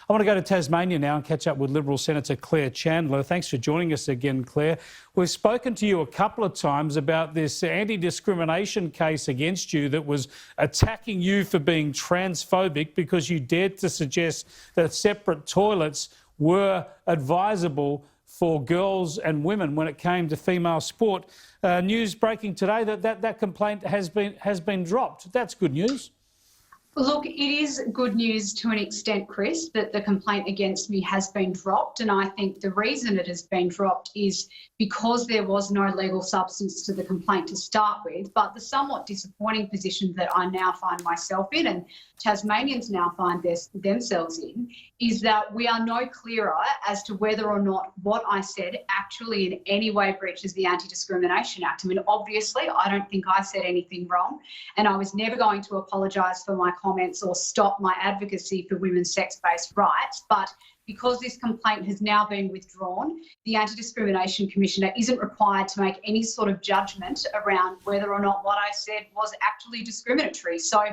I want to go to Tasmania now and catch up with Liberal Senator Claire Chandler. Thanks for joining us again, Claire. We've spoken to you a couple of times about this anti-discrimination case against you that was attacking you for being transphobic because you dared to suggest that separate toilets were advisable for girls and women when it came to female sport. News breaking today that complaint has been dropped. That's good news. Look, it is good news to an extent, Chris, that the complaint against me has been dropped. And I think the reason it has been dropped is because there was no legal substance to the complaint to start with. But the somewhat disappointing position that I now find myself in, and Tasmanians now find themselves in, is that we are no clearer as to whether or not what I said actually in any way breaches the Anti-Discrimination Act. I mean, obviously, I don't think I said anything wrong, and I was never going to apologise for my comments or stop my advocacy for women's sex-based rights. But because this complaint has now been withdrawn, the Anti-Discrimination Commissioner isn't required to make any sort of judgment around whether or not what I said was actually discriminatory. So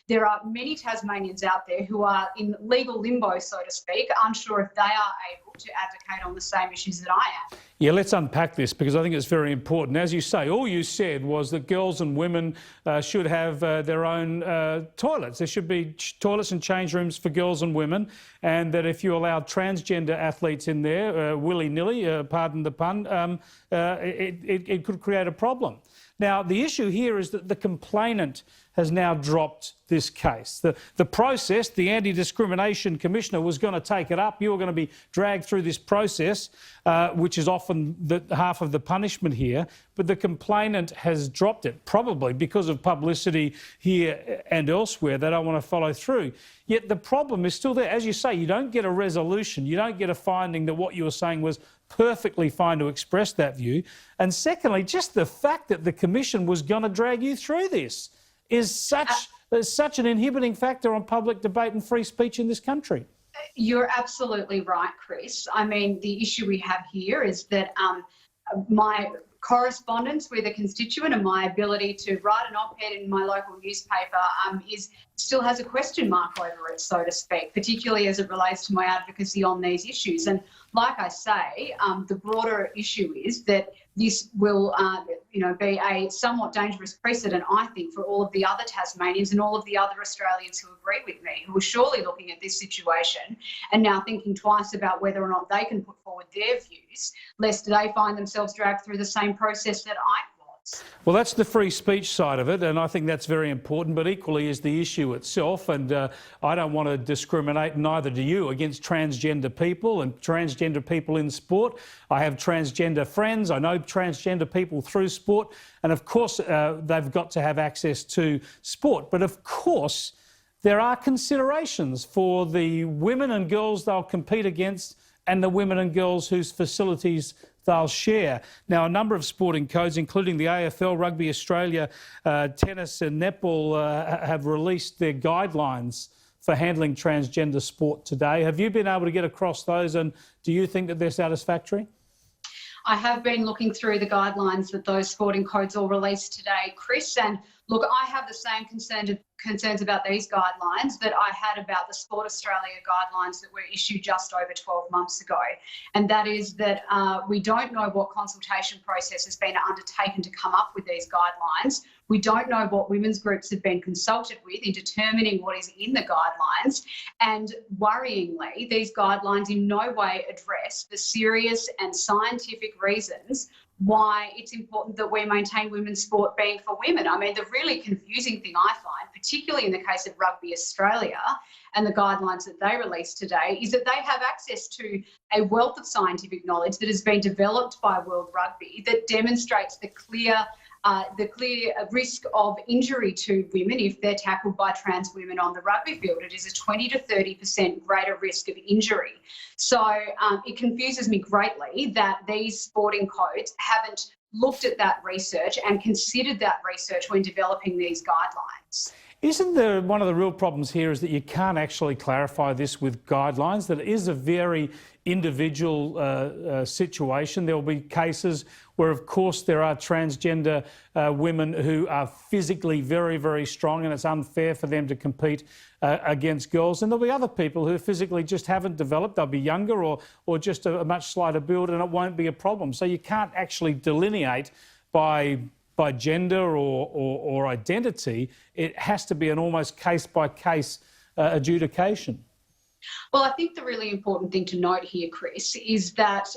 there are many Tasmanians out there who are in legal limbo, so to speak, unsure if they are able to advocate on the same issues that I am. Yeah, let's unpack this because I think it's very important. As you say, all you said was that girls and women should have their own toilets. There should be toilets and change rooms for girls and women, and that if you allow transgender athletes in there willy-nilly, pardon the pun, it could create a problem. Now, the issue here is that the complainant has now dropped this case. The process, the Anti-Discrimination Commissioner was going to take it up. You were going to be dragged through this process, which is often half of the punishment here, but the complainant has dropped it, probably because of publicity here and elsewhere. They don't want to follow through. Yet the problem is still there. As you say, you don't get a resolution. You don't get a finding that what you were saying was perfectly fine to express that view. And secondly, just the fact that the Commission was going to drag you through this is such an inhibiting factor on public debate and free speech in this country. You're absolutely right, Chris. I mean, the issue we have here is that my correspondence with a constituent and my ability to write an op-ed in my local newspaper still has a question mark over it, so to speak, particularly as it relates to my advocacy on these issues. And like I say, the broader issue is that this will be a somewhat dangerous precedent, I think, for all of the other Tasmanians and all of the other Australians who agree with me, who are surely looking at this situation and now thinking twice about whether or not they can put forward their views, lest they find themselves dragged through the same process that I was. Well, that's the free speech side of it, and I think that's very important, but equally is the issue itself. And I don't want to discriminate, neither do you, against transgender people and transgender people in sport. I have transgender friends. I know transgender people through sport. And of course, they've got to have access to sport. But of course, there are considerations for the women and girls they'll compete against and the women and girls whose facilities they'll share. Now, a number of sporting codes, including the AFL, Rugby Australia, tennis and netball, have released their guidelines for handling transgender sport today. Have you been able to get across those, and do you think that they're satisfactory? I have been looking through the guidelines that those sporting codes all released today, Chris, and look, I have the same concerns about these guidelines that I had about the Sport Australia guidelines that were issued just over 12 months ago. And that is that we don't know what consultation process has been undertaken to come up with these guidelines. We don't know what women's groups have been consulted with in determining what is in the guidelines. And worryingly, these guidelines in no way address the serious and scientific reasons why it's important that we maintain women's sport being for women. I mean, the really confusing thing I find, particularly in the case of Rugby Australia and the guidelines that they released today, is that they have access to a wealth of scientific knowledge that has been developed by World Rugby that demonstrates the clear risk of injury to women if they're tackled by trans women on the rugby field. It is a 20 to 30% greater risk of injury. So it confuses me greatly that these sporting codes haven't looked at that research and considered that research when developing these guidelines. Isn't there one of the real problems here is that you can't actually clarify this with guidelines, that it is a very individual situation. There will be cases where, of course, there are transgender women who are physically very, very strong and it's unfair for them to compete against girls. And there'll be other people who physically just haven't developed. They'll be younger or just a much slighter build, and it won't be a problem. So you can't actually delineate by gender or identity. It has to be an almost case-by-case adjudication. Well, I think the really important thing to note here, Chris, is that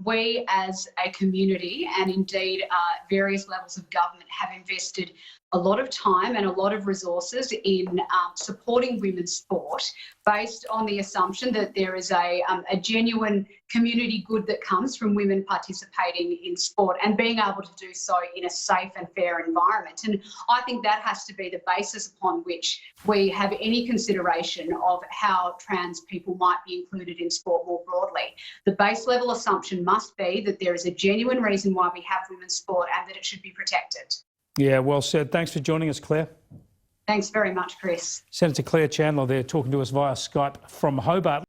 we as a community and indeed various levels of government have invested a lot of time and a lot of resources in supporting women's sport based on the assumption that there is a genuine community good that comes from women participating in sport and being able to do so in a safe and fair environment. And I think that has to be the basis upon which we have any consideration of how trans people might be included in sport more broadly. The base level assumption must be that there is a genuine reason why we have women's sport and that it should be protected. Yeah, well said. Thanks for joining us, Claire. Thanks very much, Chris. Senator Claire Chandler there talking to us via Skype from Hobart.